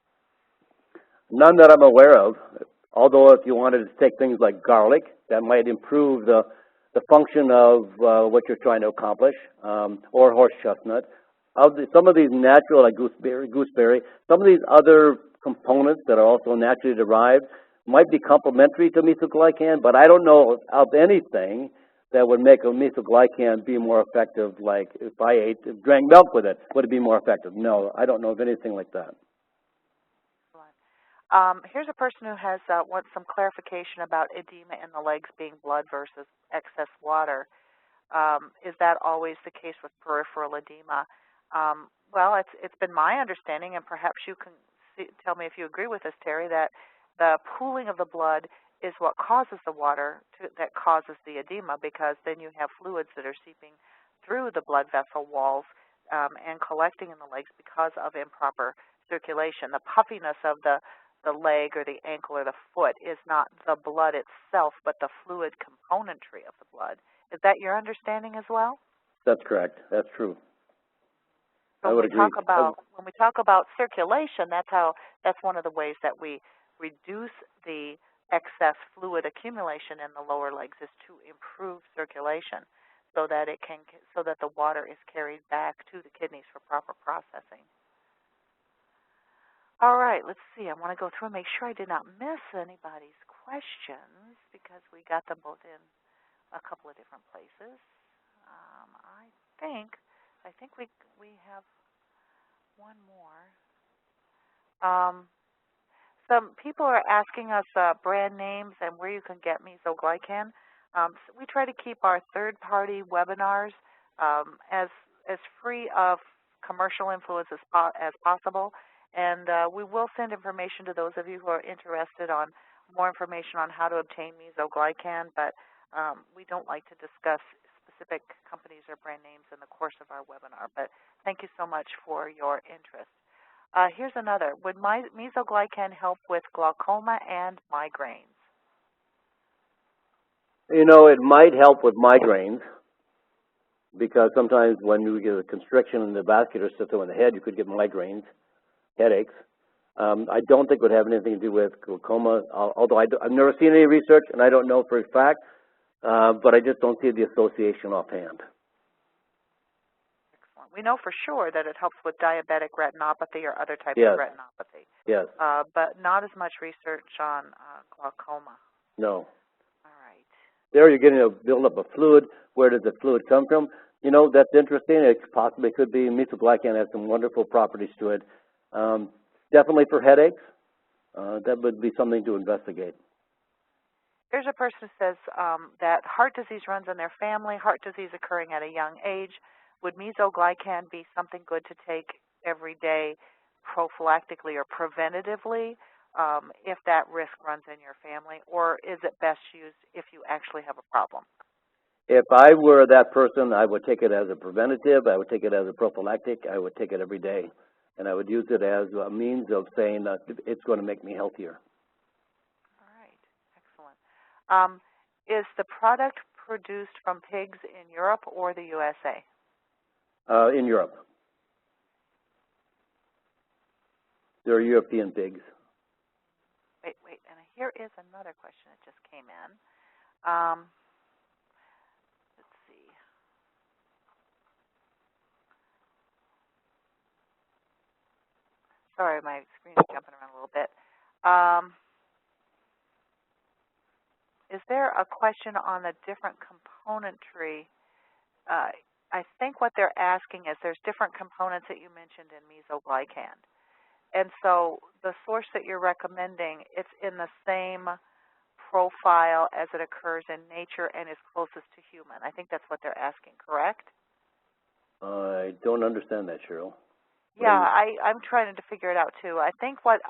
None that I'm aware of. Although if you wanted to take things like garlic, that might improve the function of what you're trying to accomplish, or horse chestnut. Some of these natural, like gooseberry, some of these other components that are also naturally derived might be complementary to Mesoglycan, but I don't know of anything that would make a Mesoglycan be more effective. Like if I drank milk with it, would it be more effective? No, I don't know of anything like that. Here's a person who wants some clarification about edema in the legs being blood versus excess water. Is that always the case with peripheral edema? Well, it's been my understanding, and perhaps you can tell me if you agree with this, Terry, that the pooling of the blood is what causes the water that causes the edema, because then you have fluids that are seeping through the blood vessel walls and collecting in the legs because of improper circulation. The puffiness of the leg or the ankle or the foot is not the blood itself, but the fluid componentry of the blood. Is that your understanding as well? That's correct. That's true. So when we talk about circulation, that's one of the ways that we reduce the excess fluid accumulation in the lower legs, is to improve circulation. so that the water is carried back to the kidneys for proper processing. All right, let's see. I want to go through and make sure I did not miss anybody's questions because we got them both in a couple of different places. I think we have one more. Some people are asking us brand names and where you can get Mesoglycan. So we try to keep our third-party webinars as free of commercial influence as possible, and we will send information to those of you who are interested on more information on how to obtain Mesoglycan, but we don't like to discuss specific companies or brand names in the course of our webinar. But thank you so much for your interest. Here's another. Would Mesoglycan help with glaucoma and migraines? You know, it might help with migraines because sometimes when you get a constriction in the vascular system in the head, you could get migraines, headaches. I don't think it would have anything to do with glaucoma, although I've never seen any research, and I don't know for a fact, but I just don't see the association offhand. Excellent. We know for sure that it helps with diabetic retinopathy or other types Yes. of retinopathy. Yes. But not as much research on glaucoma. No. All right. There you're getting a buildup of fluid. Where does the fluid come from? You know, that's interesting. It possibly could be Mesoglycan has some wonderful properties to it. Definitely for headaches. That would be something to investigate. There's a person who says that heart disease runs in their family, heart disease occurring at a young age. Would Mesoglycan be something good to take every day prophylactically or preventatively if that risk runs in your family, or is it best used if you actually have a problem? If I were that person, I would take it as a preventative. I would take it as a prophylactic. I would take it every day. And I would use it as a means of saying that it's going to make me healthier. All right. Excellent. Is the product produced from pigs in Europe or the USA? In Europe. They're European pigs. Wait. And here is another question that just came in. Let's see. Sorry, my screen is jumping around a little bit. Is there a question on the different componentry? I think what they're asking is there's different components that you mentioned in Mesoglycan. And so the source that you're recommending, it's in the same profile as it occurs in nature and is closest to human. I think that's what they're asking, correct? I don't understand that, Cheryl. Yeah, I'm trying to figure it out too. I think what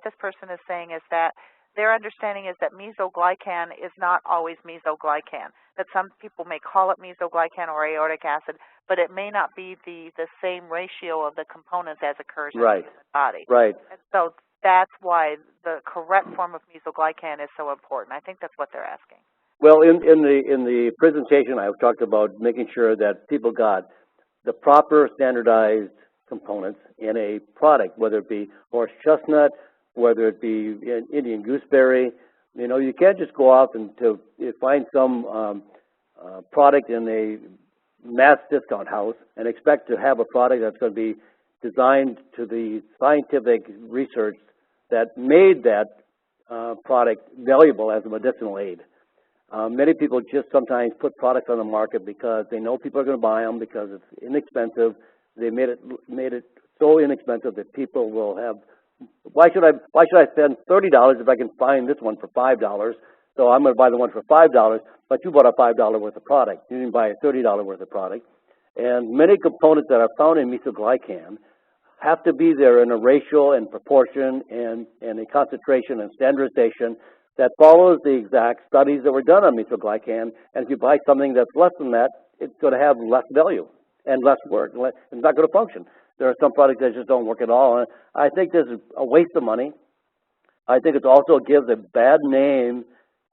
this person is saying is that their understanding is that Mesoglycan is not always Mesoglycan, that some people may call it Mesoglycan or aortic acid, but it may not be the same ratio of the components as occurs in the human body. Right. And so that's why the correct form of Mesoglycan is so important. I think that's what they're asking. Well, in the presentation, I talked about making sure that people got the proper standardized components in a product, whether it be horse chestnut, whether it be Indian gooseberry. You know, you can't just go off and to find some product in a mass discount house and expect to have a product that's going to be designed to the scientific research that made that product valuable as a medicinal aid. Many people just sometimes put products on the market because they know people are going to buy them because it's inexpensive. They made it so inexpensive that people will have. Why should I spend $30 if I can find this one for $5? So I'm going to buy the one for $5, but you bought a $5 worth of product. You didn't buy a $30 worth of product. And many components that are found in Mesoglycan have to be there in a ratio and proportion and a concentration and standardization that follows the exact studies that were done on Mesoglycan. And if you buy something that's less than that, it's going to have less value and less work. It's not going to function. There are some products that just don't work at all. And I think this is a waste of money. I think it also gives a bad name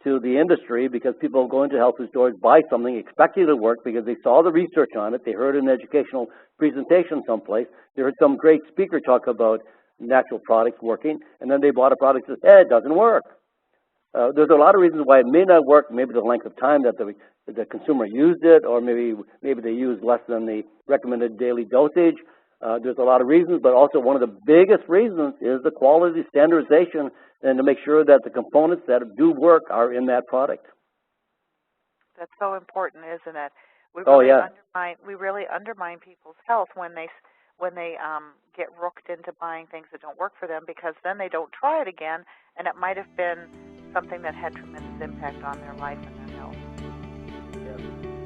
to the industry because people go into health food stores, buy something, expecting it to work because they saw the research on it. They heard an educational presentation someplace. They heard some great speaker talk about natural products working, and then they bought a product that says, it doesn't work. there's a lot of reasons why it may not work. Maybe the length of time that the consumer used it, or maybe they used less than the recommended daily dosage. There's a lot of reasons, but also one of the biggest reasons is the quality standardization, and to make sure that the components that do work are in that product. That's so important, isn't it? We really undermine people's health when they get rooked into buying things that don't work for them, because then they don't try it again, and it might have been something that had tremendous impact on their life and their health. Yes.